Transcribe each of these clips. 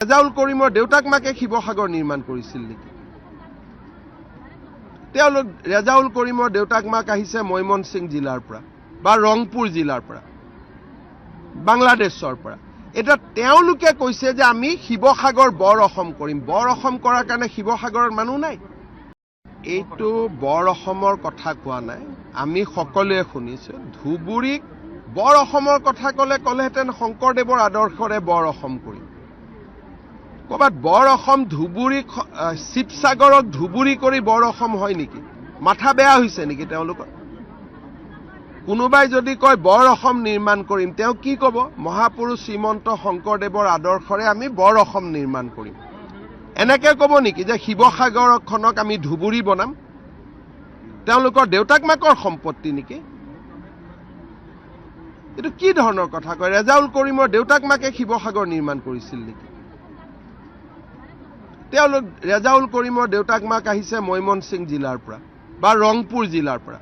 ৰেজাউল কৰিমৰ দেউতাক মাকে শিৱসাগৰ নিৰ্মাণ কৰিছিল নেকি? তেওঁলোক ৰেজাউল কৰিমৰ দেউতাক মাক আহিছে ময়মনসিং জিলাৰ পৰা বা ৰংপুৰ জিলাৰ পৰা, বাংলাদেশৰ পৰা। এটা তেওঁলোকে কৈছে যে আমি শিৱসাগৰ বৰ অসম কৰিম। বৰ অসম কৰাৰ কাৰণে শিৱসাগৰৰ মানুহ নাই। এইটো বৰ অসমৰ কথা কোৱা নাই, আমি সকলোৱে শুনিছো। ধুবুৰীক বৰ অসমৰ কথা ক'লেহেঁতেন শংকৰদেৱৰ আদৰ্শৰে বৰ অসম কৰিম। ক'ৰবাত বৰ অসম ধুবুৰী শিৱসাগৰক ধুবুৰী কৰি বৰ অসম হয় নেকি? মাথা বেয়া হৈছে নেকি তেওঁলোকৰ? কোনোবাই যদি কয় বৰ অসম নিৰ্মাণ কৰিম, তেওঁ কি ক'ব? মহাপুৰুষ শ্ৰীমন্ত শংকৰদেৱৰ আদৰ্শৰে আমি বৰ অসম নিৰ্মাণ কৰিম। এনেকে ক'ব নেকি যে শিৱসাগৰখনক আমি ধুবুৰী বনাম? তেওঁলোকৰ দেউতাক মাকৰ সম্পত্তি নেকি? এইটো কি ধৰণৰ কথা কয়? ৰেজাউল কৰিমৰ দেউতাক মাকে শিৱসাগৰ নিৰ্মাণ কৰিছিল নেকি? তেওঁলোক ৰেজাউল কৰিমৰ দেউতাক মাক আহিছে ময়মনসিং জিলাৰ পৰা বা ৰংপুৰ জিলাৰ পৰা,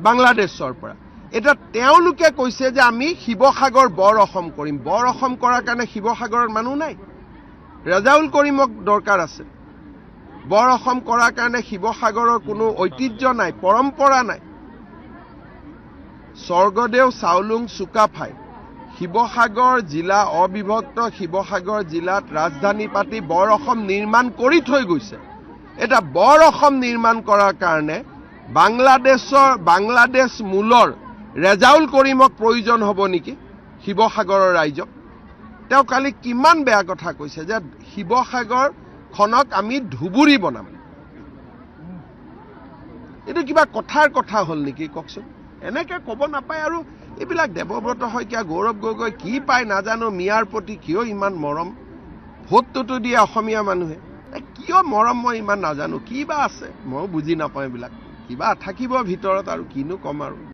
বাংলাদেশৰ পৰা। এটা তেওঁলোকে কৈছে যে আমি শিৱসাগৰ বৰ অসম কৰিম। বৰ অসম কৰাৰ কাৰণে শিৱসাগৰৰ মানুহ নাই। ৰেজাউল কৰিমক দৰকাৰ আছে। বৰ অসম কৰাৰ কাৰণে শিৱসাগৰৰ কোনো ঐতিহ্য নাই, পৰম্পৰা নাই। স্বৰ্গদেউ চাওলুং চুকাফাই শিৱসাগৰ জিলা অবিভক্ত শিৱসাগৰ জিলাত ৰাজধানী পাতি বৰ অসম নিৰ্মাণ কৰি থৈ গৈছে। এটা বৰ অসম নিৰ্মাণ কৰাৰ কাৰণে বাংলাদেশ মূলৰ ৰেজাউল কৰিমক প্ৰয়োজন হ'ব নেকি শিৱসাগৰৰ ৰাইজক? তেওঁ কালি কিমান বেয়া কথা কৈছে যে শিৱসাগৰখনক আমি ধুবুৰী বনাম। এইটো কিবা কথাৰ কথা হ'ল নেকি কওকচোন? এনেকে ক'ব নাপায়। আৰু এইবিলাক দেৱব্ৰত শইকীয়া, গৌৰৱ গগৈ কি পায় নাজানো, মিয়াৰ প্ৰতি কিয় ইমান মৰম? ভোটটোতো দিয়ে অসমীয়া মানুহে, কিয় মৰম মই ইমান নাজানো। কিবা আছে, ময়ো বুজি নাপাওঁ এইবিলাক। কিবা থাকিব ভিতৰত, আৰু কিনো ক'ম আৰু।